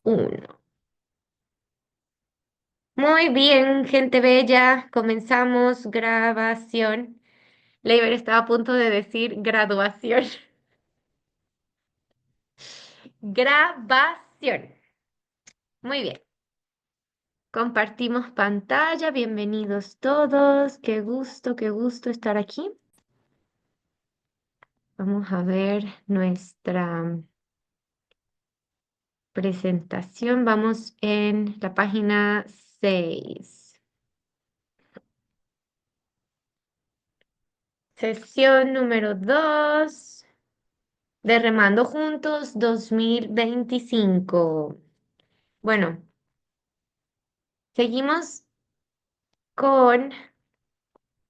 Uno. Muy bien, gente bella. Comenzamos grabación. Leiber estaba a punto de decir graduación. Grabación. Muy bien. Compartimos pantalla. Bienvenidos todos. Qué gusto estar aquí. Vamos a ver nuestra presentación. Vamos en la página 6. Sesión número 2 de Remando Juntos 2025. Bueno, seguimos con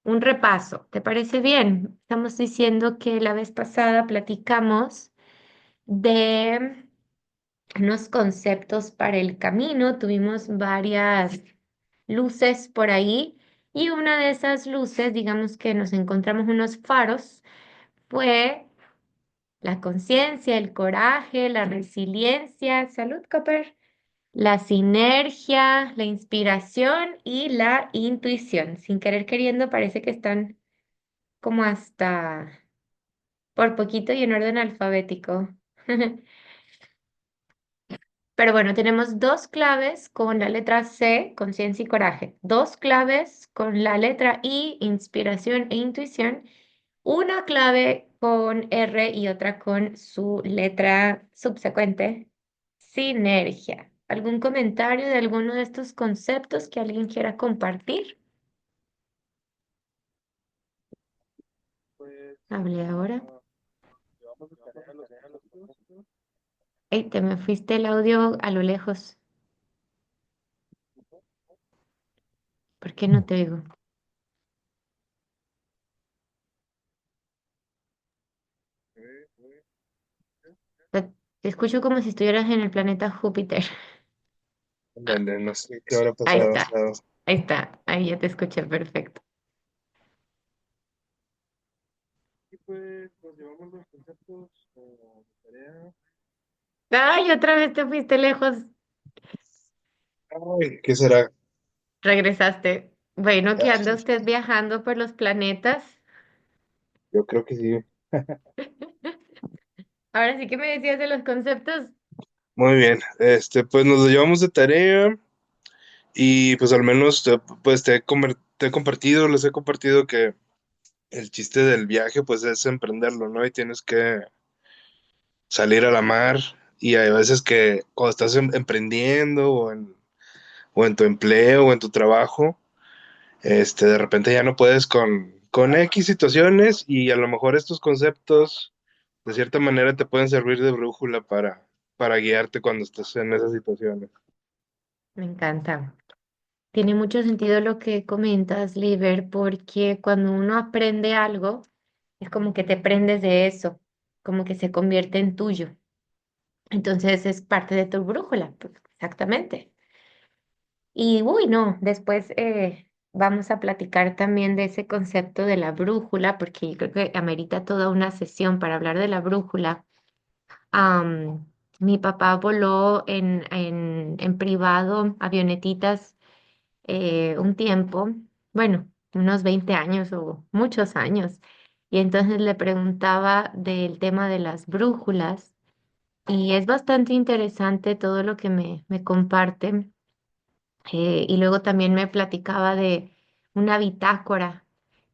un repaso. ¿Te parece bien? Estamos diciendo que la vez pasada platicamos de unos conceptos para el camino. Tuvimos varias luces por ahí y una de esas luces, digamos que nos encontramos unos faros, fue la conciencia, el coraje, la resiliencia. Salud, Copper. La sinergia, la inspiración y la intuición. Sin querer queriendo, parece que están como hasta por poquito y en orden alfabético. Pero bueno, tenemos dos claves con la letra C, conciencia y coraje. Dos claves con la letra I, inspiración e intuición. Una clave con R y otra con su letra subsecuente, sinergia. ¿Algún comentario de alguno de estos conceptos que alguien quiera compartir? Pues, Hablé ahora. llevamos de tarea los conceptos. Ey, te me fuiste el audio a lo lejos. ¿Por qué no te oigo? Te te escucho como si estuvieras en el planeta Júpiter. Ándale, no sé qué habrá Ahí pasado. está, ahí está, ahí ya te escuché perfecto. Y pues nos llevamos los conceptos como tarea. Ay, otra vez te fuiste lejos. Ay, ¿qué será? Regresaste. Bueno, Ya, que anda usted viajando por los planetas. yo creo que sí. Ahora sí que me decías de los conceptos. Muy bien, pues nos lo llevamos de tarea y pues al menos pues te he compartido, les he compartido que el chiste del viaje pues es emprenderlo, ¿no? Y tienes que salir a la mar y hay veces que cuando estás emprendiendo o en tu empleo o en tu trabajo, de repente ya no puedes con X situaciones y a lo mejor estos conceptos de cierta manera te pueden servir de brújula para guiarte cuando estés en esas situaciones. Me encanta. Tiene mucho sentido lo que comentas, Liber, porque cuando uno aprende algo, es como que te prendes de eso, como que se convierte en tuyo. Entonces es parte de tu brújula, pues, exactamente. Y uy, no, después vamos a platicar también de ese concepto de la brújula, porque yo creo que amerita toda una sesión para hablar de la brújula. Am, Mi papá voló en privado, avionetitas, un tiempo, bueno, unos 20 años o muchos años. Y entonces le preguntaba del tema de las brújulas y es bastante interesante todo lo que me comparte. Y luego también me platicaba de una bitácora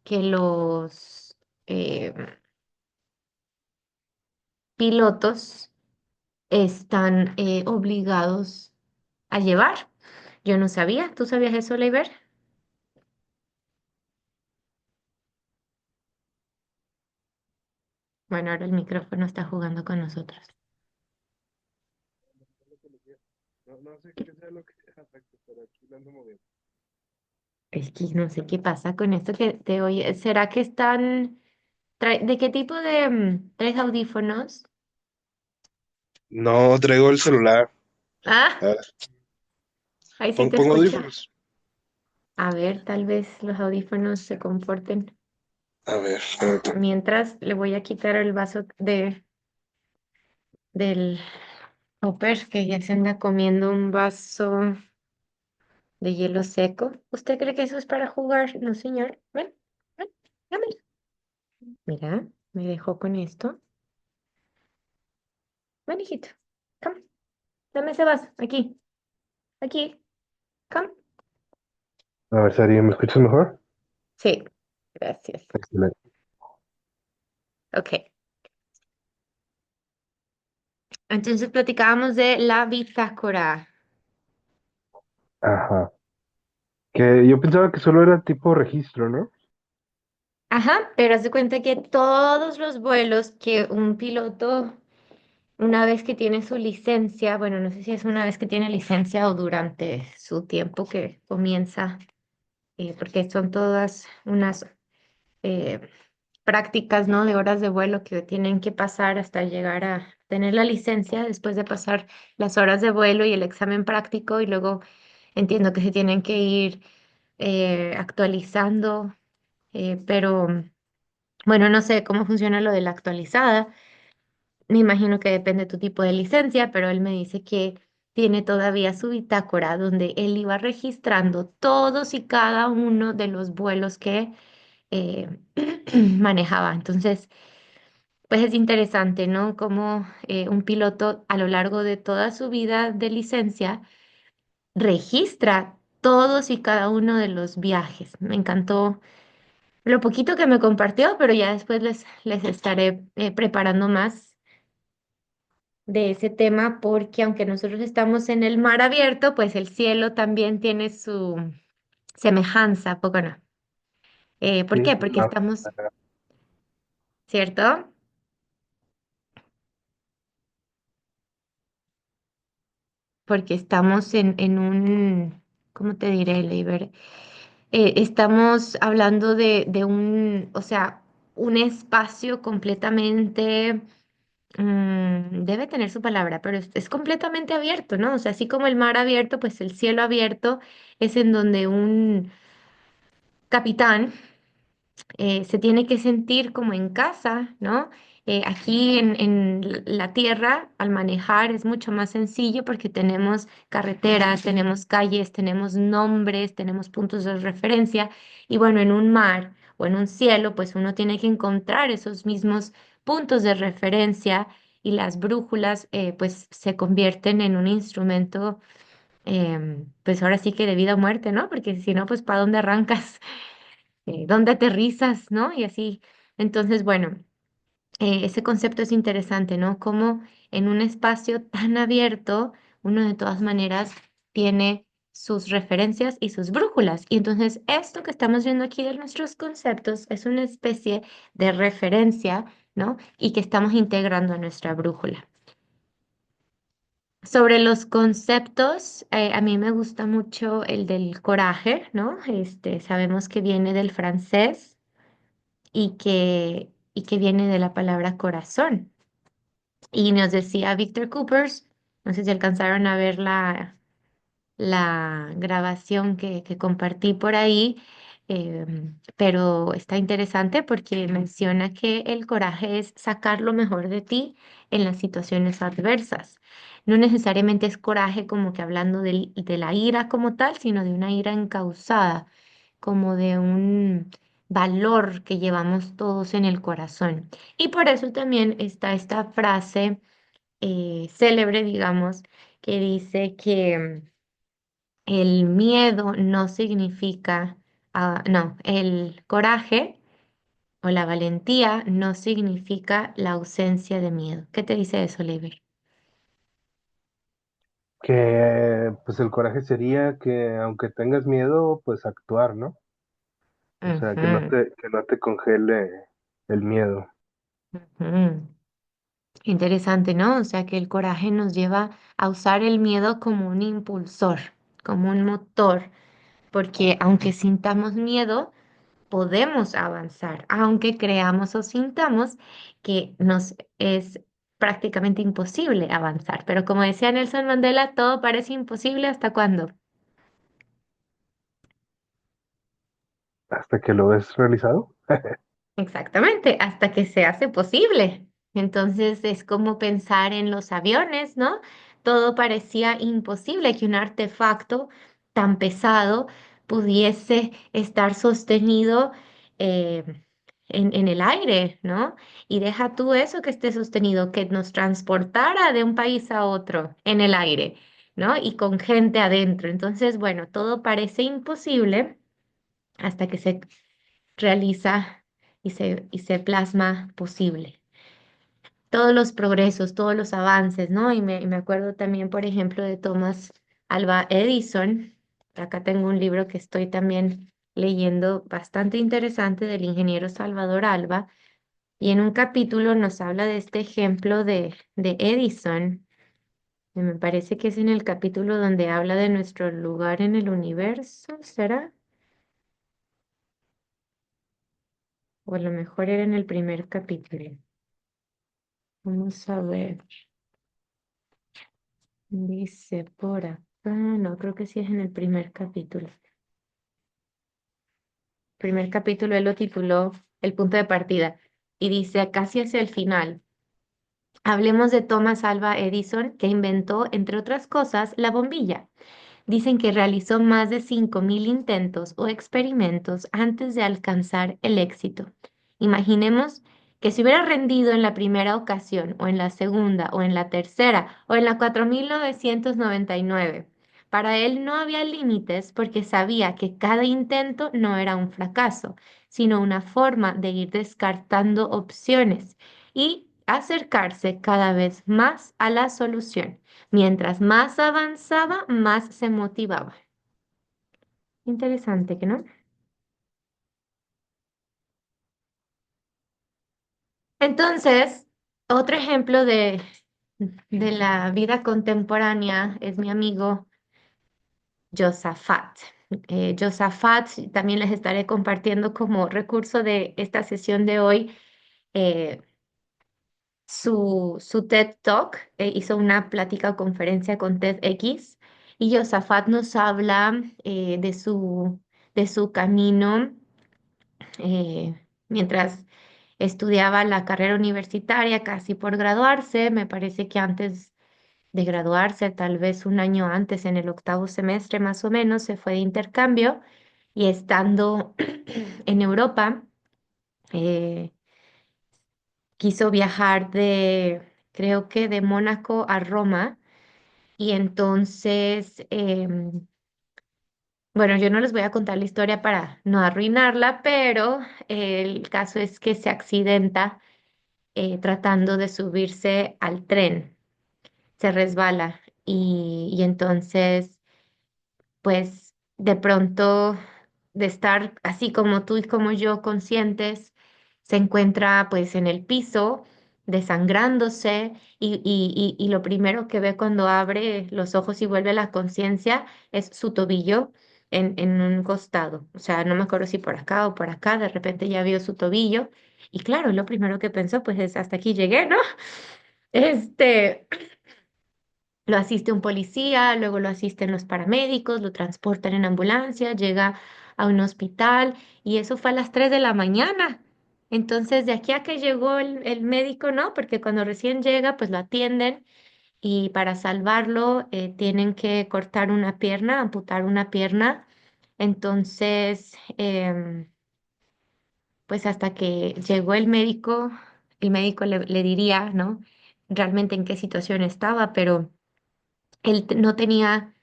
que los eh, pilotos están obligados a llevar. Yo no sabía, ¿tú sabías eso, Leiber? Bueno, ahora el micrófono está jugando con nosotros. No sé qué sea lo que afecta, pero aquí lo ando moviendo. Es que no sé qué pasa con esto que te oye. ¿Será que están... ¿De qué tipo de... traes audífonos? No, traigo el celular. Ah, Ah, ahí sí te pongo escucho. audífonos. A ver, tal vez los audífonos se comporten. A ver, permíteme. Mientras le voy a quitar el vaso del Hopper, que ya se anda comiendo un vaso de hielo seco. ¿Usted cree que eso es para jugar? No, señor. Ven, ven, dame. Mira, me dejó con esto. Ven, hijito. Come, dame ese vaso. Aquí, aquí. Come. A ver, Sari, ¿me escuchas mejor? Sí, gracias. Excelente. Ok. Entonces platicábamos de la bitácora. Ajá. Que yo pensaba que solo era tipo registro, ¿no? Ajá, pero haz de cuenta que todos los vuelos que un piloto, una vez que tiene su licencia, bueno, no sé si es una vez que tiene licencia o durante su tiempo que comienza, porque son todas unas eh, prácticas, ¿no? De horas de vuelo que tienen que pasar hasta llegar a tener la licencia, después de pasar las horas de vuelo y el examen práctico, y luego entiendo que se tienen que ir actualizando, pero bueno, no sé cómo funciona lo de la actualizada. Me imagino que depende de tu tipo de licencia, pero él me dice que tiene todavía su bitácora donde él iba registrando todos y cada uno de los vuelos que eh, manejaba. Entonces, pues es interesante, ¿no? Cómo un piloto a lo largo de toda su vida de licencia registra todos y cada uno de los viajes. Me encantó lo poquito que me compartió, pero ya después les estaré preparando más de ese tema porque aunque nosotros estamos en el mar abierto, pues el cielo también tiene su semejanza, ¿a poco no? ¿Por Sí, qué? Porque no. estamos, ¿cierto? Porque estamos en un, ¿cómo te diré, Leiber? Estamos hablando de un, o sea, un espacio completamente, debe tener su palabra, pero es completamente abierto, ¿no? O sea, así como el mar abierto, pues el cielo abierto es en donde un capitán se tiene que sentir como en casa, ¿no? Aquí en la tierra, al manejar es mucho más sencillo porque tenemos carreteras, tenemos calles, tenemos nombres, tenemos puntos de referencia. Y bueno, en un mar o en un cielo, pues uno tiene que encontrar esos mismos puntos de referencia y las brújulas, pues se convierten en un instrumento, pues ahora sí que de vida o muerte, ¿no? Porque si no, pues ¿para dónde arrancas? ¿Dónde aterrizas, no? Y así. Entonces, bueno, ese concepto es interesante, ¿no? Como en un espacio tan abierto, uno de todas maneras tiene sus referencias y sus brújulas. Y entonces, esto que estamos viendo aquí de nuestros conceptos es una especie de referencia, ¿no? Y que estamos integrando a nuestra brújula. Sobre los conceptos, a mí me gusta mucho el del coraje, ¿no? Este, sabemos que viene del francés y que viene de la palabra corazón. Y nos decía Victor Coopers, no sé si alcanzaron a ver la grabación que compartí por ahí, pero está interesante porque menciona que el coraje es sacar lo mejor de ti en las situaciones adversas. No necesariamente es coraje como que hablando de la ira como tal, sino de una ira encausada, como de un valor que llevamos todos en el corazón. Y por eso también está esta frase célebre, digamos, que dice que el miedo no significa, no, el coraje o la valentía no significa la ausencia de miedo. ¿Qué te dice eso, Leiber? Que pues el coraje sería que aunque tengas miedo, pues actuar, ¿no? O sea, Ujú, que no te congele el miedo. ujú. Interesante, ¿no? O sea, que el coraje nos lleva a usar el miedo como un impulsor, como un motor, porque aunque sintamos miedo, podemos avanzar, aunque creamos o sintamos que nos es prácticamente imposible avanzar. Pero como decía Nelson Mandela, todo parece imposible hasta cuando. Hasta que lo ves realizado. Exactamente, hasta que se hace posible. Entonces es como pensar en los aviones, ¿no? todo parecía imposible que un artefacto tan pesado pudiese estar sostenido eh, en el aire, ¿no? Y deja tú eso que esté sostenido, que nos transportara de un país a otro en el aire, ¿no? Y con gente adentro. Entonces, bueno, todo parece imposible hasta que se realiza y se plasma posible. Todos los progresos, todos los avances, ¿no? Y me acuerdo también, por ejemplo, de Thomas Alva Edison. Acá tengo un libro que estoy también leyendo bastante interesante del ingeniero Salvador Alba. Y en un capítulo nos habla de este ejemplo de Edison. Y me parece que es en el capítulo donde habla de nuestro lugar en el universo, ¿será? O a lo mejor era en el primer capítulo. Vamos a ver. Dice por acá. No, creo que sí es en el primer capítulo. Primer capítulo él lo tituló El punto de partida. Y dice casi hacia el final. Hablemos de Thomas Alva Edison, que inventó, entre otras cosas, la bombilla. Dicen que realizó más de 5.000 intentos o experimentos antes de alcanzar el éxito. Imaginemos que se hubiera rendido en la primera ocasión, o en la segunda, o en la tercera, o en la 4.999. Para él no había límites porque sabía que cada intento no era un fracaso, sino una forma de ir descartando opciones y acercarse cada vez más a la solución. Mientras más avanzaba, más se motivaba. Interesante, ¿que no? Entonces, otro ejemplo de la vida contemporánea es mi amigo Josafat. Josafat, también les estaré compartiendo como recurso de esta sesión de hoy eh, su TED Talk. Hizo una plática o conferencia con TEDx y Josafat nos habla de su camino mientras estudiaba la carrera universitaria, casi por graduarse. Me parece que antes de graduarse, tal vez un año antes, en el octavo semestre más o menos, se fue de intercambio y estando en Europa, eh, quiso viajar creo que de Mónaco a Roma. Y entonces, bueno, yo no les voy a contar la historia para no arruinarla, pero el caso es que se accidenta tratando de subirse al tren, se resbala y entonces, pues de pronto, de estar así como tú y como yo conscientes, se encuentra pues en el piso, desangrándose y lo primero que ve cuando abre los ojos y vuelve a la conciencia es su tobillo en un costado. O sea, no me acuerdo si por acá o por acá, de repente ya vio su tobillo. Y claro, lo primero que pensó, pues es hasta aquí llegué, ¿no? Este, lo asiste un policía, luego lo asisten los paramédicos, lo transportan en ambulancia, llega a un hospital y eso fue a las 3 de la mañana. Entonces, de aquí a que llegó el médico, ¿no? Porque cuando recién llega, pues lo atienden y para salvarlo tienen que cortar una pierna, amputar una pierna. Entonces, pues hasta que llegó el médico le diría, ¿no? Realmente en qué situación estaba, pero él no tenía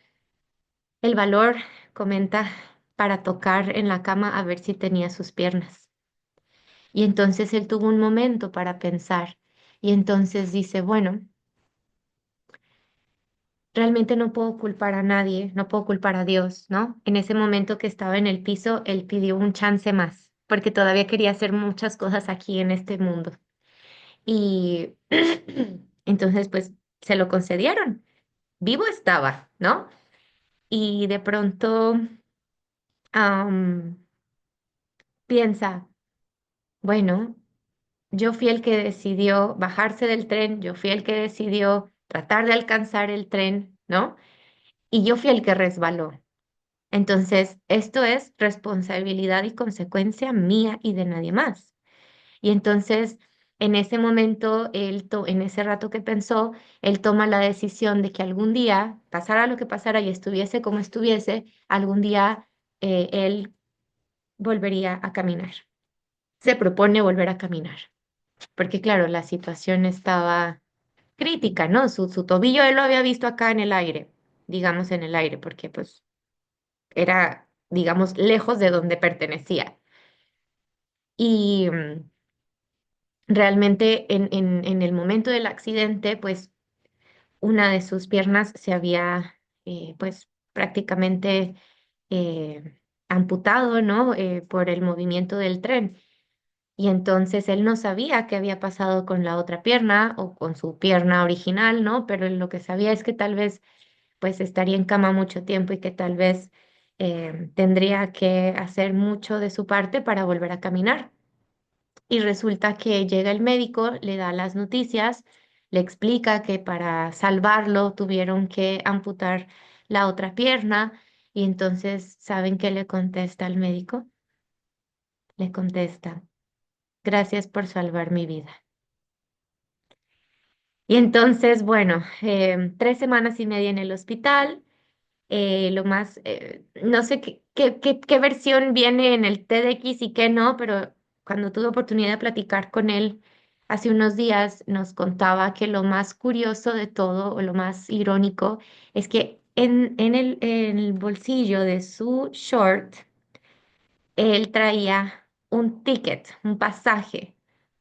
el valor, comenta, para tocar en la cama a ver si tenía sus piernas. Y entonces él tuvo un momento para pensar y entonces dice, bueno, realmente no puedo culpar a nadie, no puedo culpar a Dios, ¿no? En ese momento que estaba en el piso, él pidió un chance más, porque todavía quería hacer muchas cosas aquí en este mundo. Y entonces, pues, se lo concedieron. Vivo estaba, ¿no? Y de pronto am, piensa, bueno, yo fui el que decidió bajarse del tren, yo fui el que decidió tratar de alcanzar el tren, ¿no? Y yo fui el que resbaló. Entonces, esto es responsabilidad y consecuencia mía y de nadie más. Y entonces En ese momento, en ese rato que pensó, él toma la decisión de que algún día, pasara lo que pasara y estuviese como estuviese, algún día él volvería a caminar. Se propone volver a caminar, porque claro, la situación estaba crítica, ¿no? Su tobillo él lo había visto acá en el aire, digamos en el aire, porque pues era, digamos, lejos de donde pertenecía. Y realmente en el momento del accidente, pues una de sus piernas se había, pues prácticamente amputado, ¿no? Por el movimiento del tren. Y entonces él no sabía qué había pasado con la otra pierna o con su pierna original, ¿no? Pero lo que sabía es que tal vez pues estaría en cama mucho tiempo y que tal vez tendría que hacer mucho de su parte para volver a caminar. Y resulta que llega el médico, le da las noticias, le explica que para salvarlo tuvieron que amputar la otra pierna y entonces, ¿saben qué le contesta al médico? Le contesta, gracias por salvar mi vida. Y entonces, bueno, 3 semanas y media en el hospital. Lo más, no sé qué versión viene en el TEDx y qué no, pero cuando tuve oportunidad de platicar con él hace unos días, nos contaba que lo más curioso de todo, o lo más irónico, es que en el bolsillo de su short, él traía un ticket, un pasaje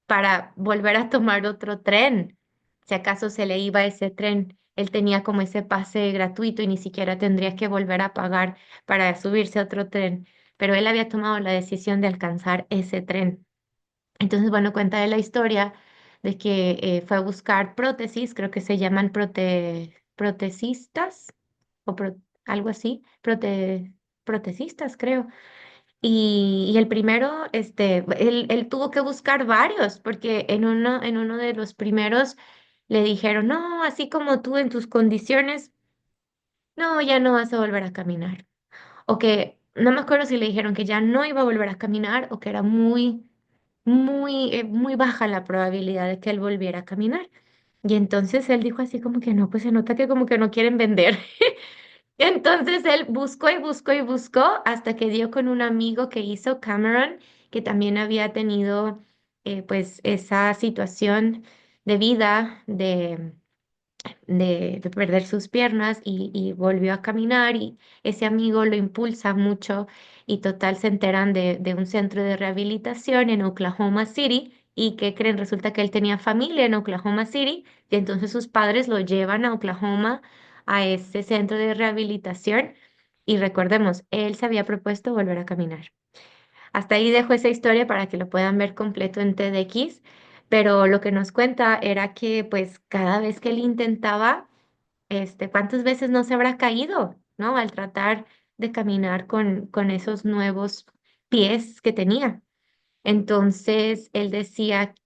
para volver a tomar otro tren. Si acaso se le iba ese tren, él tenía como ese pase gratuito y ni siquiera tendría que volver a pagar para subirse a otro tren. Pero él había tomado la decisión de alcanzar ese tren. Entonces, bueno, cuenta de la historia de que fue a buscar prótesis, creo que se llaman protecistas o algo así, protecistas, creo y el primero, él tuvo que buscar varios, porque en uno de los primeros le dijeron, no, así como tú en tus condiciones, no, ya no vas a volver a caminar. O que, no me acuerdo si le dijeron que ya no iba a volver a caminar o que era muy baja la probabilidad de que él volviera a caminar. Y entonces él dijo así como que no, pues se nota que como que no quieren vender. Entonces él buscó y buscó y buscó hasta que dio con un amigo que hizo Cameron, que también había tenido pues esa situación de vida de perder sus piernas y volvió a caminar y ese amigo lo impulsa mucho y total se enteran de un centro de rehabilitación en Oklahoma City y que creen, resulta que él tenía familia en Oklahoma City y entonces sus padres lo llevan a Oklahoma a ese centro de rehabilitación y recordemos, él se había propuesto volver a caminar. Hasta ahí dejo esa historia para que lo puedan ver completo en TEDx, pero lo que nos cuenta era que pues cada vez que él intentaba, cuántas veces no se habrá caído, ¿no? Al tratar de caminar con esos nuevos pies que tenía. Entonces, él decía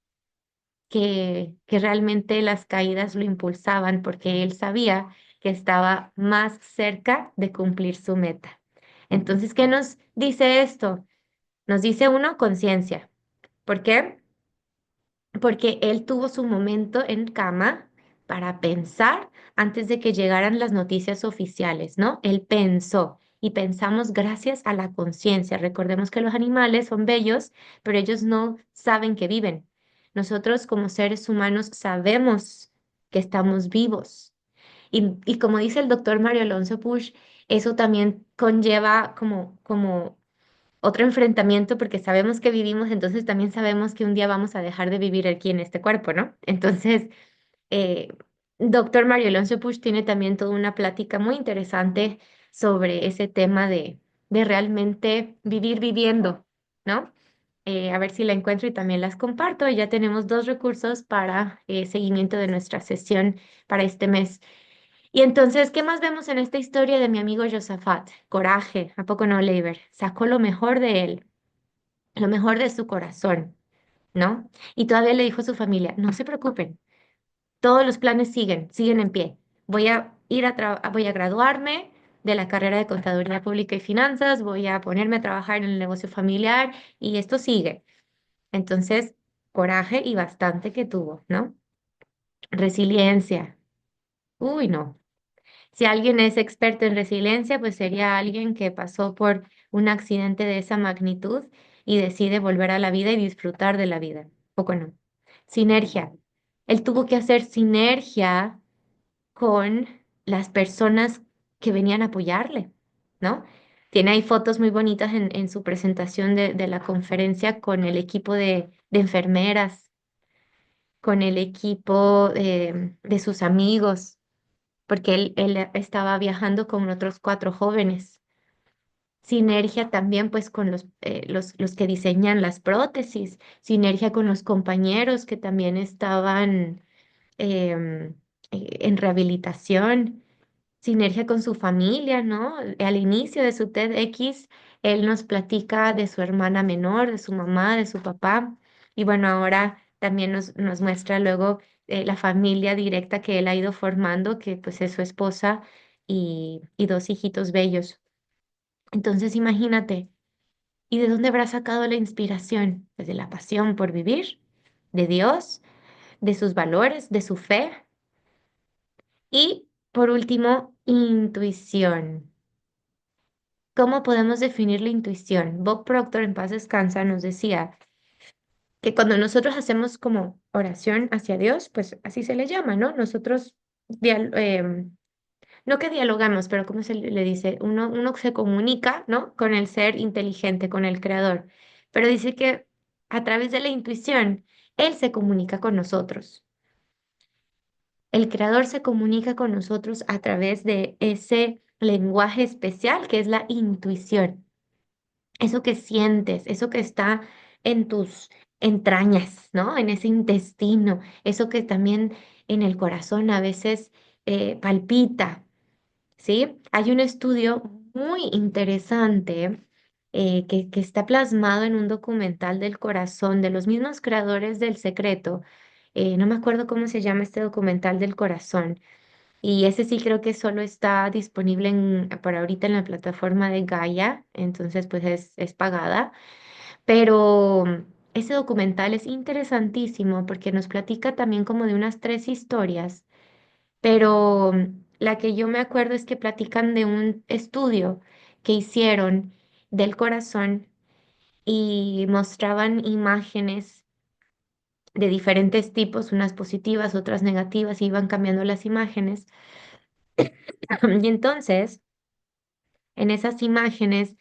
que realmente las caídas lo impulsaban porque él sabía que estaba más cerca de cumplir su meta. Entonces, ¿qué nos dice esto? Nos dice uno, conciencia. ¿Por qué? Porque él tuvo su momento en cama para pensar antes de que llegaran las noticias oficiales, ¿no? Él pensó y pensamos gracias a la conciencia. Recordemos que los animales son bellos, pero ellos no saben que viven. Nosotros como seres humanos sabemos que estamos vivos. Y como dice el doctor Mario Alonso Push, eso también conlleva como otro enfrentamiento porque sabemos que vivimos, entonces también sabemos que un día vamos a dejar de vivir aquí en este cuerpo, ¿no? Entonces, eh, doctor Mario Alonso Puig tiene también toda una plática muy interesante sobre ese tema de realmente vivir viviendo, ¿no? A ver si la encuentro y también las comparto. Ya tenemos dos recursos para seguimiento de nuestra sesión para este mes. Y entonces, ¿qué más vemos en esta historia de mi amigo Josafat? Coraje, ¿a poco no, Leiber? Sacó lo mejor de él, lo mejor de su corazón, ¿no? Y todavía le dijo a su familia, no se preocupen, todos los planes siguen en pie. Voy a graduarme de la carrera de Contaduría Pública y Finanzas, voy a ponerme a trabajar en el negocio familiar y esto sigue. Entonces, coraje y bastante que tuvo, ¿no? Resiliencia. Uy, no. Si alguien es experto en resiliencia, pues sería alguien que pasó por un accidente de esa magnitud y decide volver a la vida y disfrutar de la vida. Poco no. Sinergia. Él tuvo que hacer sinergia con las personas que venían a apoyarle, ¿no? Tiene ahí fotos muy bonitas en su presentación de la conferencia con el equipo de enfermeras, con el equipo de sus amigos, porque él estaba viajando con otros cuatro jóvenes. Sinergia también pues con los que diseñan las prótesis, sinergia con los compañeros que también estaban em, en rehabilitación, sinergia con su familia, ¿no? Al inicio de su TEDx, él nos platica de su hermana menor, de su mamá, de su papá, y bueno, ahora también nos muestra luego la familia directa que él ha ido formando, que pues es su esposa y dos hijitos bellos. Entonces, imagínate, ¿y de dónde habrá sacado la inspiración? Pues de la pasión por vivir, de Dios, de sus valores, de su fe y, por último, intuición. ¿Cómo podemos definir la intuición? Bob Proctor, en paz descansa, nos decía que cuando nosotros hacemos como oración hacia Dios, pues así se le llama, ¿no? Nosotros, dial- em, no que dialogamos, pero ¿cómo se le dice? Uno se comunica, ¿no? Con el ser inteligente, con el creador. Pero dice que a través de la intuición, Él se comunica con nosotros. El creador se comunica con nosotros a través de ese lenguaje especial que es la intuición. Eso que sientes, eso que está en tus entrañas, ¿no? En ese intestino, eso que también en el corazón a veces palpita, ¿sí? Hay un estudio muy interesante que está plasmado en un documental del corazón de los mismos creadores del Secreto. No me acuerdo cómo se llama este documental del corazón. Y ese sí creo que solo está disponible por ahorita en la plataforma de Gaia, entonces pues es pagada. Pero ese documental es interesantísimo porque nos platica también como de unas tres historias, pero la que yo me acuerdo es que platican de un estudio que hicieron del corazón y mostraban imágenes de diferentes tipos, unas positivas, otras negativas, y iban cambiando las imágenes. Y entonces, en esas imágenes,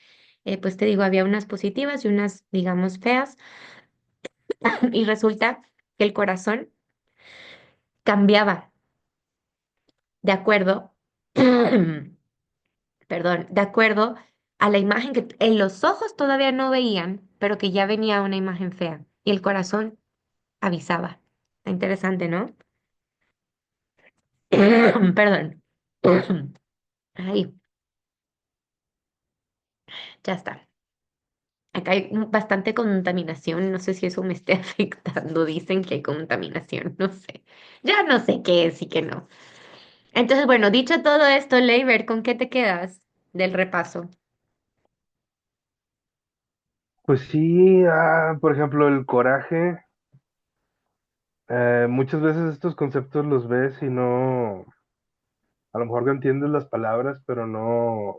pues te digo, había unas positivas y unas, digamos, feas, y resulta que el corazón cambiaba de acuerdo, perdón, de acuerdo a la imagen que en los ojos todavía no veían, pero que ya venía una imagen fea, y el corazón avisaba. Está interesante, ¿no? Perdón. Ay, ya está. Acá hay bastante contaminación, no sé si eso me esté afectando. Dicen que hay contaminación, no sé. Ya no sé qué es y qué no. Entonces, bueno, dicho todo esto, Leiber, ¿con qué te quedas del repaso? Pues sí, por ejemplo, el coraje. Muchas veces estos conceptos los ves y no, a lo mejor no entiendes las palabras, pero no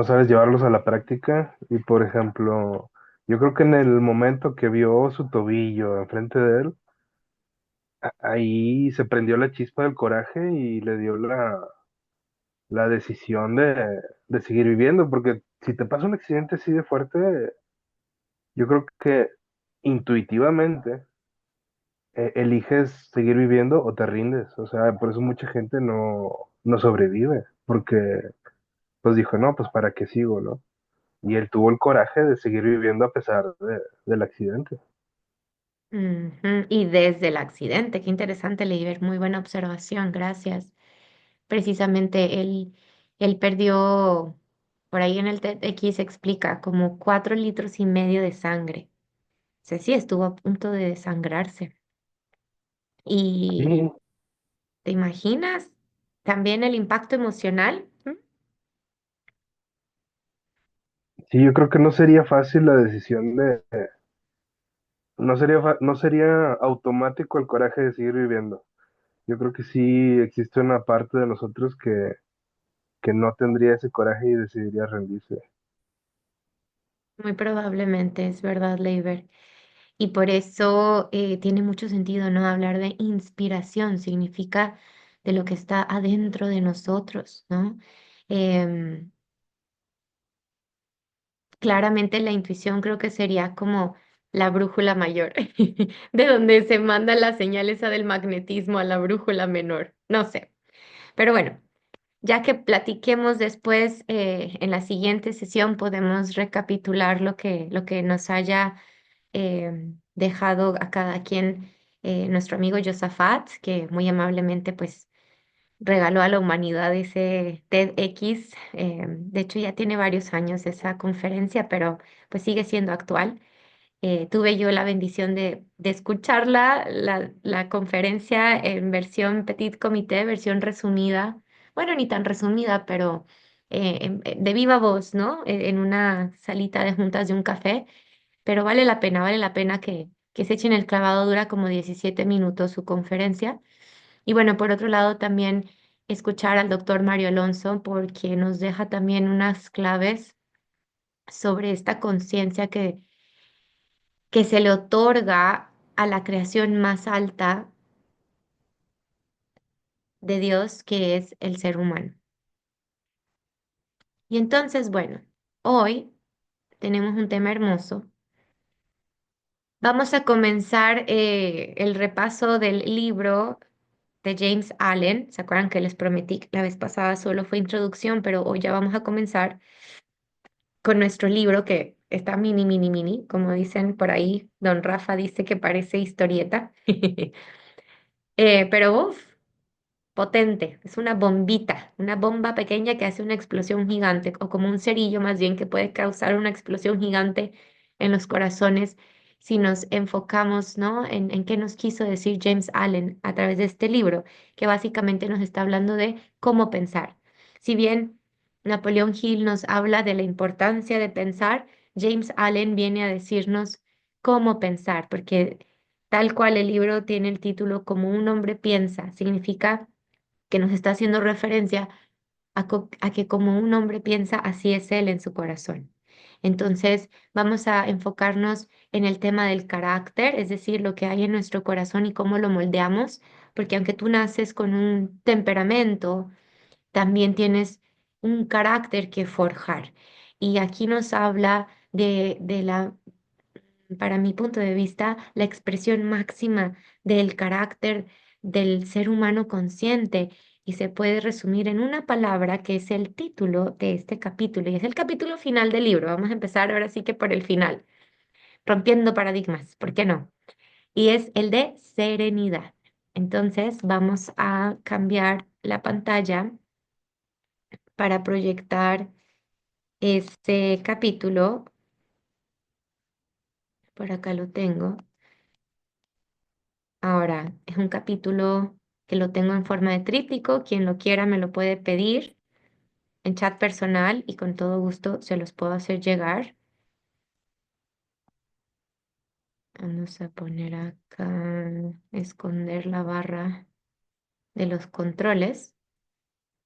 sabes llevarlos a la práctica. Y por ejemplo, yo creo que en el momento que vio su tobillo enfrente de él, ahí se prendió la chispa del coraje y le dio la decisión de seguir viviendo, porque si te pasa un accidente así de fuerte, yo creo que intuitivamente eliges seguir viviendo o te rindes. O sea, por eso mucha gente no sobrevive, porque pues dijo, no, pues para qué sigo, ¿no? Y él tuvo el coraje de seguir viviendo a pesar del accidente. Ujú. Y desde el accidente, qué interesante, Leiber, muy buena observación, gracias. Precisamente él perdió, por ahí en el TEDx explica, como 4,5 litros de sangre. O sea, sí, estuvo a punto de desangrarse. ¿Y Sí, te imaginas también el impacto emocional? ¿Mm? sí, yo creo que no sería fácil la decisión no sería automático el coraje de seguir viviendo. Yo creo que sí existe una parte de nosotros que no tendría ese coraje y decidiría rendirse. Muy probablemente, es verdad, Leiber. Y por eso tiene mucho sentido, ¿no? Hablar de inspiración, significa de lo que está adentro de nosotros, ¿no? Em, Claramente la intuición creo que sería como la brújula mayor, de donde se manda la señal esa del magnetismo a la brújula menor, no sé. Pero bueno, ya que platiquemos después, en la siguiente sesión podemos recapitular lo que nos haya dejado a cada quien nuestro amigo Josafat, que muy amablemente pues regaló a la humanidad ese TEDx. De hecho ya tiene varios años esa conferencia, pero pues sigue siendo actual. Tuve yo la bendición de escucharla, la conferencia en versión petit comité, versión resumida, bueno, ni tan resumida, pero de viva voz, ¿no? En una salita de juntas de un café, pero vale la pena que se echen el clavado, dura como 17 minutos su conferencia. Y bueno, por otro lado, también escuchar al doctor Mario Alonso, porque nos deja también unas claves sobre esta conciencia que se le otorga a la creación más alta de Dios, que es el ser humano. Y entonces, bueno, hoy tenemos un tema hermoso. Vamos a comenzar el repaso del libro de James Allen. ¿Se acuerdan que les prometí que la vez pasada solo fue introducción, pero hoy ya vamos a comenzar con nuestro libro que está mini, mini, mini, como dicen por ahí? Don Rafa dice que parece historieta. Pero uf, potente, es una bombita, una bomba pequeña que hace una explosión gigante, o como un cerillo más bien que puede causar una explosión gigante en los corazones si nos enfocamos, ¿no? En qué nos quiso decir James Allen a través de este libro, que básicamente nos está hablando de cómo pensar. Si bien Napoleón Hill nos habla de la importancia de pensar, James Allen viene a decirnos cómo pensar, porque tal cual el libro tiene el título Como un hombre piensa, significa que nos está haciendo referencia a que como un hombre piensa, así es él en su corazón. Entonces, vamos a enfocarnos en el tema del carácter, es decir, lo que hay en nuestro corazón y cómo lo moldeamos, porque aunque tú naces con un temperamento, también tienes un carácter que forjar. Y aquí nos habla de la, para mi punto de vista, la expresión máxima del carácter del ser humano consciente y se puede resumir en una palabra que es el título de este capítulo y es el capítulo final del libro. Vamos a empezar ahora sí que por el final, rompiendo paradigmas, ¿por qué no? Y es el de serenidad. Entonces vamos a cambiar la pantalla para proyectar este capítulo. Por acá lo tengo. Ahora, es un capítulo que lo tengo en forma de tríptico. Quien lo quiera me lo puede pedir en chat personal y con todo gusto se los puedo hacer llegar. Vamos a poner acá, esconder la barra de los controles.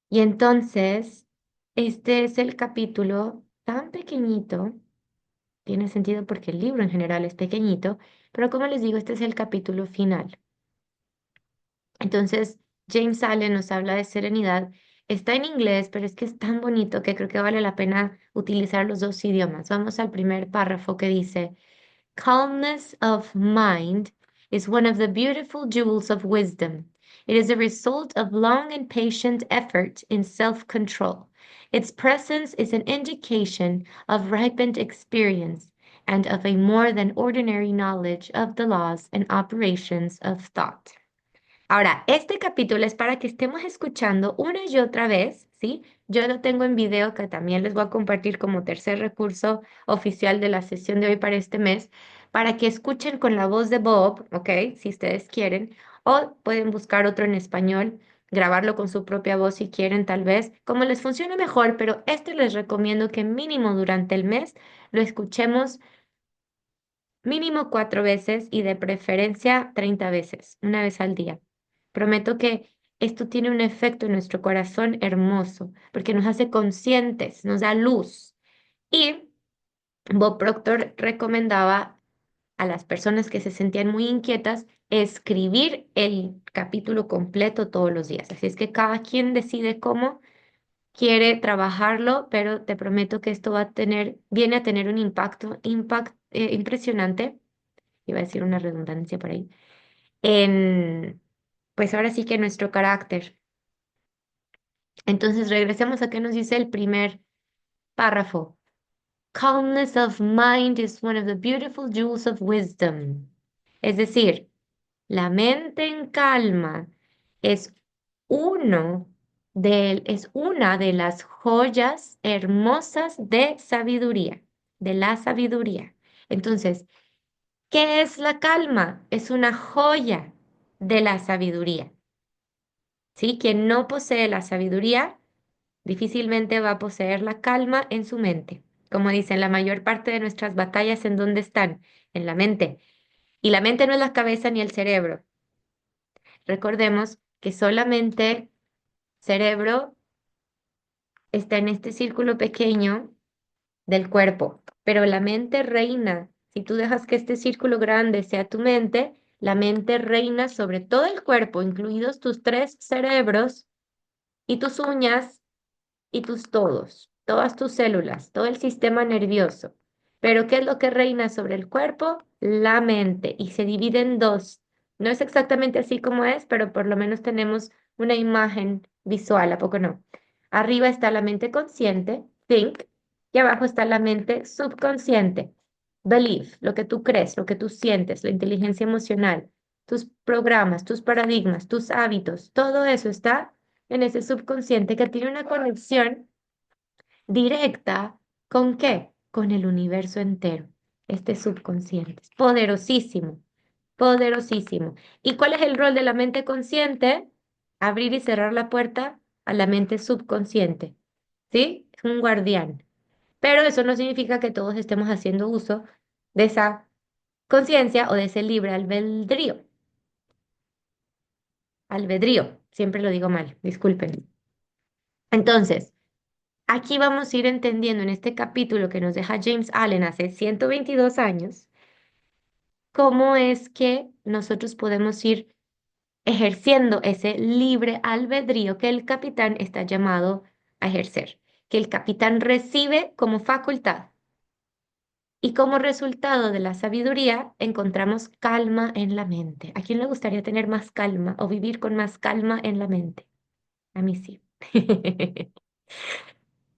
Y entonces, este es el capítulo tan pequeñito. Tiene sentido porque el libro en general es pequeñito, pero como les digo, este es el capítulo final. Entonces, James Allen nos habla de serenidad. Está en inglés, pero es que es tan bonito que creo que vale la pena utilizar los dos idiomas. Vamos al primer párrafo que dice, Calmness of mind is one of the beautiful jewels of wisdom. It is a result of long and patient effort in self-control. Its presence is an indication of ripened experience and of a more than ordinary knowledge of the laws and operations of thought. Ahora, este capítulo es para que estemos escuchando una y otra vez, ¿sí? Yo lo tengo en video que también les voy a compartir como tercer recurso oficial de la sesión de hoy para este mes, para que escuchen con la voz de Bob, ¿ok? Si ustedes quieren, o pueden buscar otro en español, grabarlo con su propia voz si quieren, tal vez, como les funcione mejor, pero este les recomiendo que mínimo durante el mes lo escuchemos mínimo 4 veces y de preferencia 30 veces, una vez al día. Prometo que esto tiene un efecto en nuestro corazón hermoso, porque nos hace conscientes, nos da luz. Y Bob Proctor recomendaba a las personas que se sentían muy inquietas escribir el capítulo completo todos los días. Así es que cada quien decide cómo quiere trabajarlo, pero te prometo que esto viene a tener un impacto impresionante, iba a decir una redundancia por ahí, en, pues ahora sí que nuestro carácter. Entonces regresemos a qué nos dice el primer párrafo. Calmness of mind is one of the beautiful jewels of wisdom. Es decir, la mente en calma es es una de las joyas hermosas de sabiduría, de la sabiduría. Entonces, ¿qué es la calma? Es una joya de la sabiduría. ¿Sí? Quien no posee la sabiduría difícilmente va a poseer la calma en su mente. Como dicen, la mayor parte de nuestras batallas, ¿en dónde están? En la mente. Y la mente no es la cabeza ni el cerebro. Recordemos que solamente cerebro está en este círculo pequeño del cuerpo, pero la mente reina. Si tú dejas que este círculo grande sea tu mente, la mente reina sobre todo el cuerpo, incluidos tus tres cerebros y tus uñas y tus todas tus células, todo el sistema nervioso. Pero ¿qué es lo que reina sobre el cuerpo? La mente, y se divide en dos. No es exactamente así como es, pero por lo menos tenemos una imagen visual, ¿a poco no? Arriba está la mente consciente, think, y abajo está la mente subconsciente, believe, lo que tú crees, lo que tú sientes, la inteligencia emocional, tus programas, tus paradigmas, tus hábitos, todo eso está en ese subconsciente que tiene una conexión directa ¿con qué? Con el universo entero. Este subconsciente es poderosísimo, poderosísimo. ¿Y cuál es el rol de la mente consciente? Abrir y cerrar la puerta a la mente subconsciente. ¿Sí? Es un guardián. Pero eso no significa que todos estemos haciendo uso de esa conciencia o de ese libre albedrío. Albedrío, siempre lo digo mal, disculpen. Entonces, aquí vamos a ir entendiendo en este capítulo que nos deja James Allen hace 122 años, cómo es que nosotros podemos ir ejerciendo ese libre albedrío que el capitán está llamado a ejercer, que el capitán recibe como facultad. Y como resultado de la sabiduría encontramos calma en la mente. ¿A quién le gustaría tener más calma o vivir con más calma en la mente? A mí sí.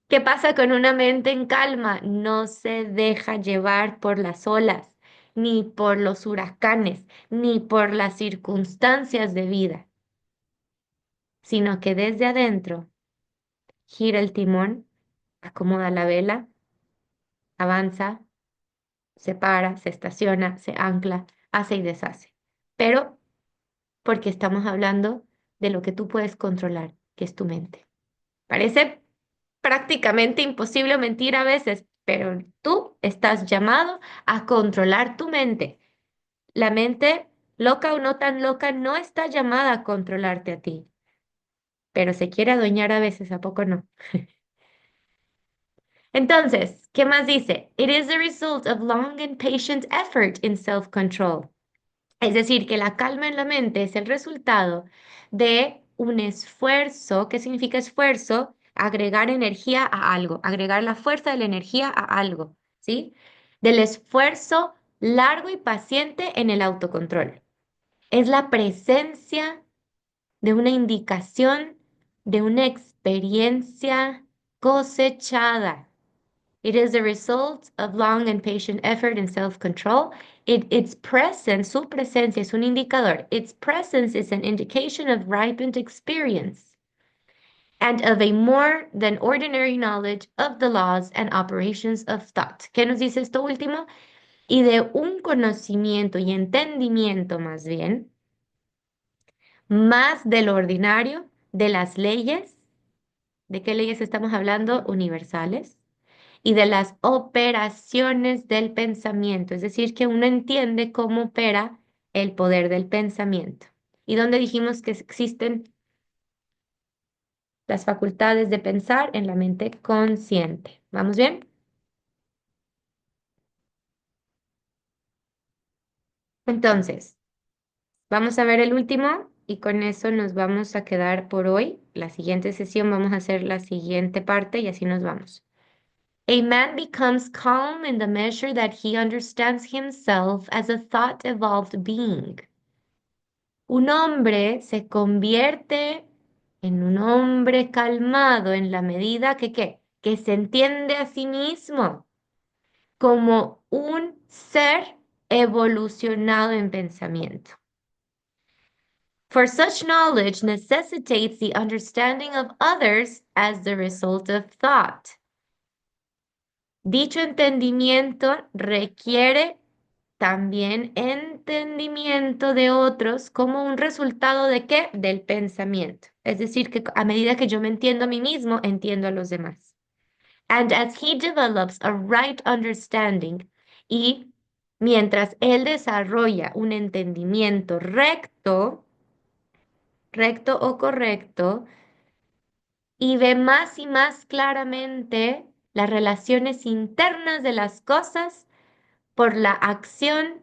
¿Qué pasa con una mente en calma? No se deja llevar por las olas, ni por los huracanes, ni por las circunstancias de vida, sino que desde adentro gira el timón, acomoda la vela, avanza, se para, se estaciona, se ancla, hace y deshace. Pero porque estamos hablando de lo que tú puedes controlar, que es tu mente. Parece prácticamente imposible mentir a veces, pero tú estás llamado a controlar tu mente. La mente, loca o no tan loca, no está llamada a controlarte a ti, pero se quiere adueñar a veces, ¿a poco no? Entonces, ¿qué más dice? It is the result of long and patient effort in self-control. Es decir, que la calma en la mente es el resultado de un esfuerzo. ¿Qué significa esfuerzo? Agregar energía a algo, agregar la fuerza de la energía a algo, ¿sí? Del esfuerzo largo y paciente en el autocontrol. Es la presencia de una indicación, de una experiencia cosechada. It is the result of long and patient effort and self-control. Its presence, su presencia es un indicador. Its presence is an indication of ripened experience and of a more than ordinary knowledge of the laws and operations of thought. ¿Qué nos dice esto último? Y de un conocimiento y entendimiento más bien, más de lo ordinario, de las leyes. ¿De qué leyes estamos hablando? Universales y de las operaciones del pensamiento, es decir, que uno entiende cómo opera el poder del pensamiento. Y donde dijimos que existen las facultades de pensar en la mente consciente. ¿Vamos bien? Entonces, vamos a ver el último y con eso nos vamos a quedar por hoy. La siguiente sesión vamos a hacer la siguiente parte y así nos vamos. A man becomes calm in the measure that he understands himself as a thought evolved being. Un hombre se convierte en un hombre calmado en la medida que, ¿qué? Que se entiende a sí mismo como un ser evolucionado en pensamiento. For such knowledge necessitates the understanding of others as the result of thought. Dicho entendimiento requiere también entendimiento de otros como un resultado de qué? Del pensamiento. Es decir, que a medida que yo me entiendo a mí mismo, entiendo a los demás. And as he develops a right understanding, y mientras él desarrolla un entendimiento recto, recto o correcto, y ve más y más claramente las relaciones internas de las cosas por la acción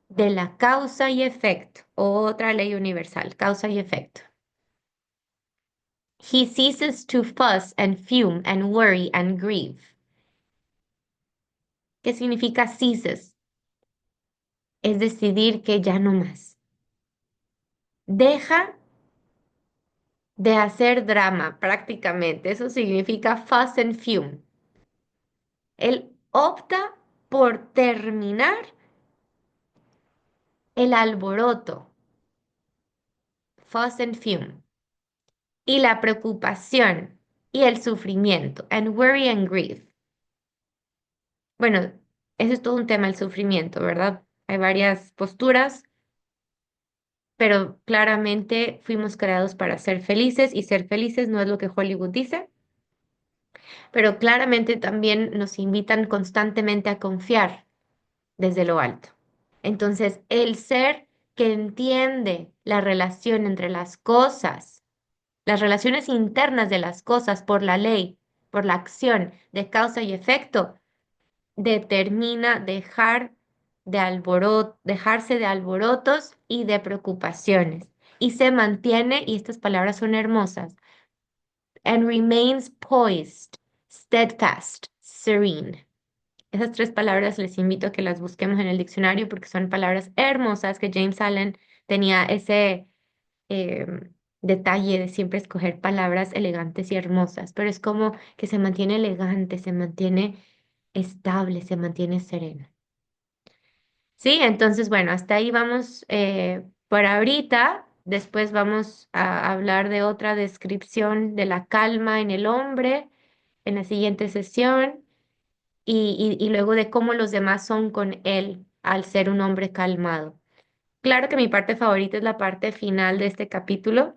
de la causa y efecto, otra ley universal, causa y efecto. He ceases to fuss and fume and worry and grieve. ¿Qué significa ceases? Es decidir que ya no más. Deja de hacer drama prácticamente. Eso significa fuss and fume. Él opta por terminar el alboroto, fuss and fume, y la preocupación y el sufrimiento, and worry and grief. Bueno, eso es todo un tema, el sufrimiento, ¿verdad? Hay varias posturas, pero claramente fuimos creados para ser felices y ser felices no es lo que Hollywood dice, pero claramente también nos invitan constantemente a confiar desde lo alto. Entonces, el ser que entiende la relación entre las cosas, las relaciones internas de las cosas por la ley, por la acción de causa y efecto, determina dejarse de alborotos y de preocupaciones. Y se mantiene, y estas palabras son hermosas, and remains poised, steadfast, serene. Esas tres palabras les invito a que las busquemos en el diccionario porque son palabras hermosas que James Allen tenía ese eh, detalle de siempre escoger palabras elegantes y hermosas, pero es como que se mantiene elegante, se mantiene estable, se mantiene sereno. Sí, entonces, bueno, hasta ahí vamos por ahorita. Después vamos a hablar de otra descripción de la calma en el hombre en la siguiente sesión y luego de cómo los demás son con él al ser un hombre calmado. Claro que mi parte favorita es la parte final de este capítulo,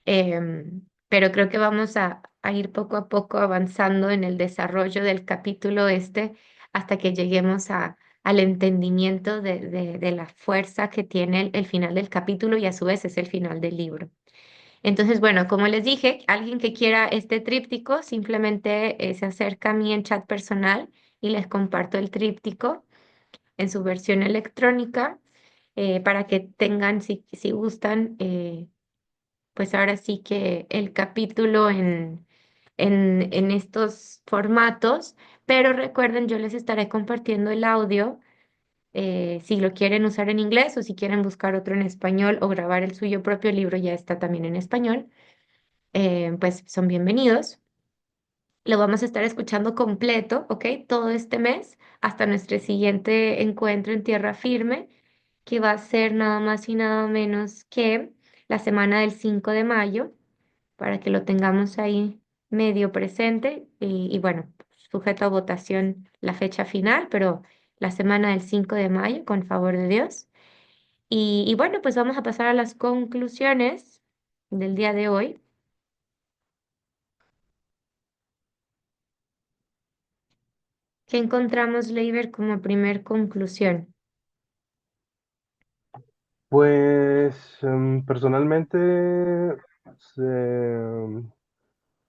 pero creo que vamos a ir poco a poco avanzando en el desarrollo del capítulo este hasta que lleguemos al entendimiento de la fuerza que tiene el final del capítulo y a su vez es el final del libro. Entonces, bueno, como les dije, alguien que quiera este tríptico simplemente se acerca a mí en chat personal y les comparto el tríptico en su versión electrónica para que tengan, si gustan, pues ahora sí que el capítulo en estos formatos, pero recuerden, yo les estaré compartiendo el audio si lo quieren usar en inglés o si quieren buscar otro en español o grabar el suyo propio libro, ya está también en español, pues son bienvenidos. Lo vamos a estar escuchando completo, ¿ok? Todo este mes hasta nuestro siguiente encuentro en tierra firme, que va a ser nada más y nada menos que la semana del 5 de mayo para que lo tengamos ahí medio presente y bueno, sujeto a votación la fecha final, pero la semana del 5 de mayo, con favor de Dios. Y bueno, pues vamos a pasar a las conclusiones del día de hoy. ¿Qué encontramos, Leiber, como primer conclusión? Pues personalmente,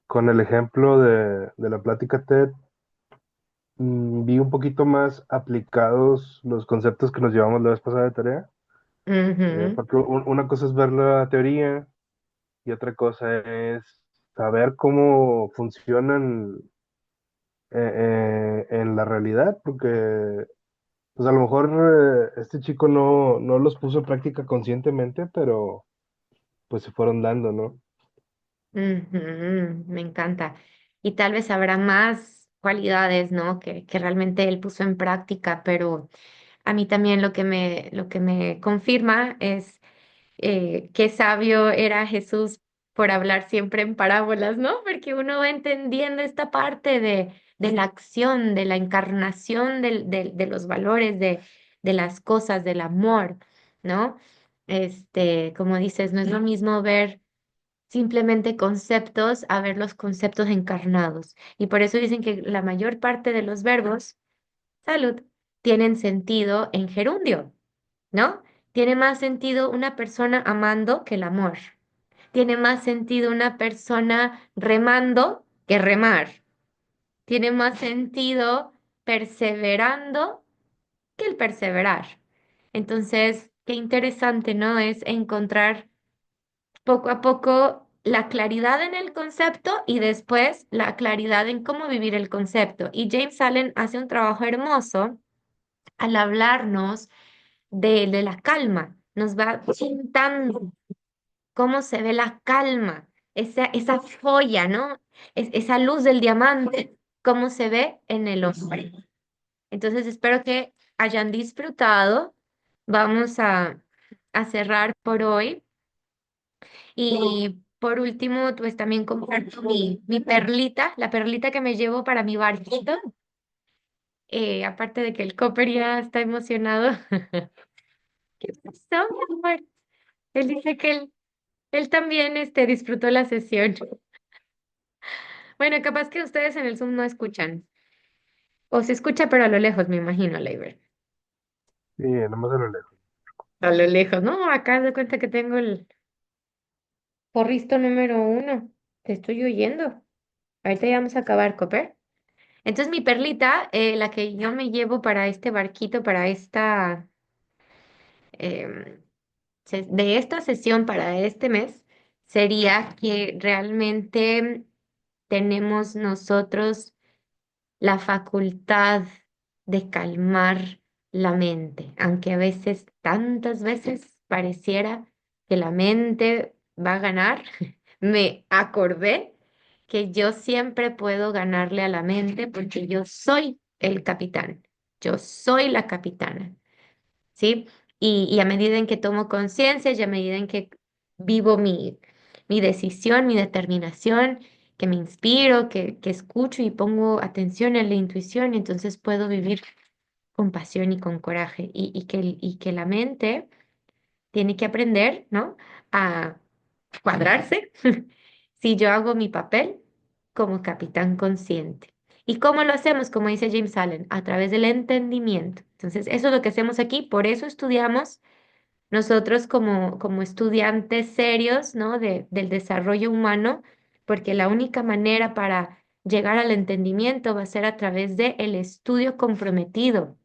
con el ejemplo de la plática TED, vi un poquito más aplicados los conceptos que nos llevamos la vez pasada de tarea. Ujú, Porque una cosa es ver la teoría y otra cosa es saber cómo funcionan en la realidad, porque pues a lo mejor este chico no los puso en práctica conscientemente, pero pues se fueron dando, ¿no? ujú, me encanta. Y tal vez habrá más cualidades, ¿no? Que realmente él puso en práctica, pero a mí también lo que me confirma es qué sabio era Jesús por hablar siempre en parábolas, ¿no? Porque uno va entendiendo esta parte de la acción, de la encarnación de los valores, de las cosas, del amor, ¿no? Como dices, no es lo mismo ver simplemente conceptos a ver los conceptos encarnados. Y por eso dicen que la mayor parte de los verbos, salud, tienen sentido en gerundio, ¿no? Tiene más sentido una persona amando que el amor. Tiene más sentido una persona remando que remar. Tiene más sentido perseverando que el perseverar. Entonces, qué interesante, ¿no? Es encontrar poco a poco la claridad en el concepto y después la claridad en cómo vivir el concepto. Y James Allen hace un trabajo hermoso al hablarnos de la calma. Nos va pintando cómo se ve la calma, esa joya, ¿no? Esa luz del diamante, cómo se ve en el hombre. Entonces, espero que hayan disfrutado. Vamos a cerrar por hoy. Y por último, pues también comparto mi perlita, la perlita que me llevo para mi barquito. Aparte de que el Copper ya está emocionado. ¿Qué pasó, mi amor? Él dice que él también disfrutó la sesión. Bueno, capaz que ustedes en el Zoom no escuchan. O se escucha, pero a lo lejos, me imagino, Leiber. Sí, nomás a lo lejos. A lo lejos. No, acá de cuenta que tengo el porristo número uno. Te estoy oyendo. Ahorita ya vamos a acabar, Copper. Entonces, mi perlita, la que yo me llevo para este barquito, para em, de esta sesión para este mes, sería que realmente tenemos nosotros la facultad de calmar la mente, aunque a veces, tantas veces, pareciera que la mente va a ganar. Me acordé que yo siempre puedo ganarle a la mente porque yo soy el capitán, yo soy la capitana. ¿Sí? Y a medida en que tomo conciencia y a medida en que vivo mi decisión, mi determinación, que me inspiro, que escucho y pongo atención en la intuición, entonces puedo vivir con pasión y con coraje y que la mente tiene que aprender, ¿no? A cuadrarse si yo hago mi papel como capitán consciente. ¿Y cómo lo hacemos? Como dice James Allen, a través del entendimiento. Entonces, eso es lo que hacemos aquí, por eso estudiamos nosotros como estudiantes serios, ¿no? Del desarrollo humano, porque la única manera para llegar al entendimiento va a ser a través de el estudio comprometido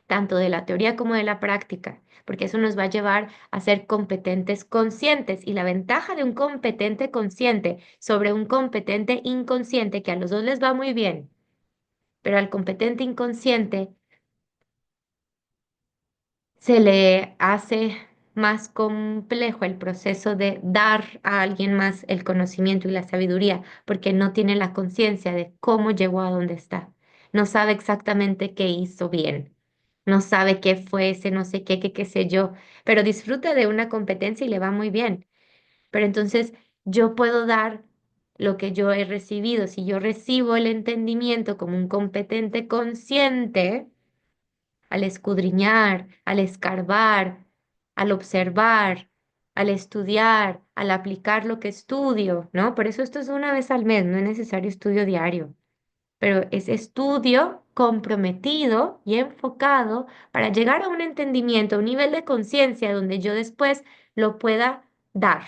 tanto de la teoría como de la práctica, porque eso nos va a llevar a ser competentes conscientes. Y la ventaja de un competente consciente sobre un competente inconsciente, que a los dos les va muy bien, pero al competente inconsciente se le hace más complejo el proceso de dar a alguien más el conocimiento y la sabiduría, porque no tiene la conciencia de cómo llegó a donde está. No sabe exactamente qué hizo bien. No sabe qué fue ese no sé qué, qué sé yo, pero disfruta de una competencia y le va muy bien. Pero entonces yo puedo dar lo que yo he recibido. Si yo recibo el entendimiento como un competente consciente, al escudriñar, al escarbar, al observar, al estudiar, al aplicar lo que estudio, ¿no? Por eso esto es una vez al mes, no es necesario estudio diario, pero es estudio comprometido y enfocado para llegar a un entendimiento, a un nivel de conciencia donde yo después lo pueda dar,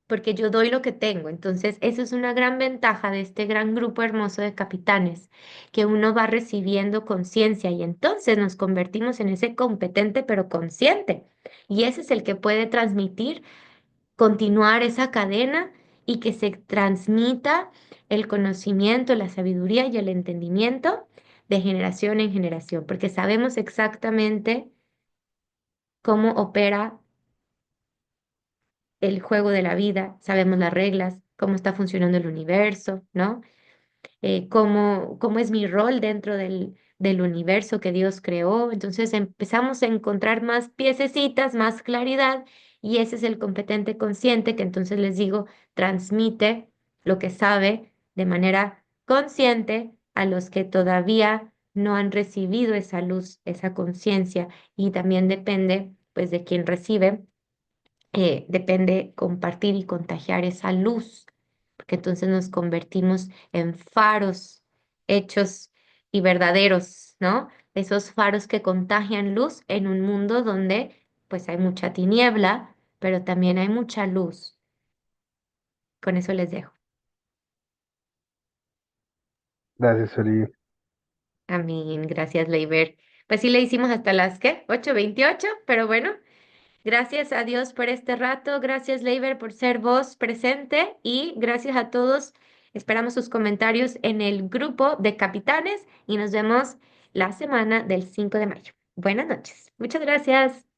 porque yo doy lo que tengo. Entonces, eso es una gran ventaja de este gran grupo hermoso de capitanes, que uno va recibiendo conciencia y entonces nos convertimos en ese competente pero consciente. Y ese es el que puede transmitir, continuar esa cadena y que se transmita el conocimiento, la sabiduría y el entendimiento de generación en generación, porque sabemos exactamente cómo opera el juego de la vida, sabemos las reglas, cómo está funcionando el universo, ¿no? Cómo es mi rol dentro del universo que Dios creó. Entonces empezamos a encontrar más piececitas, más claridad, y ese es el competente consciente que entonces les digo, transmite lo que sabe de manera consciente a los que todavía no han recibido esa luz, esa conciencia, y también depende, pues, de quien recibe, depende compartir y contagiar esa luz, porque entonces nos convertimos en faros hechos y verdaderos, ¿no? Esos faros que contagian luz en un mundo donde pues hay mucha tiniebla, pero también hay mucha luz. Con eso les dejo. Gracias, Oli. Amén. Gracias, Leiber. Pues sí le hicimos hasta las, ¿qué? 8:28, pero bueno. Gracias a Dios por este rato, gracias Leiber por ser vos presente y gracias a todos. Esperamos sus comentarios en el grupo de capitanes y nos vemos la semana del 5 de mayo. Buenas noches. Muchas gracias.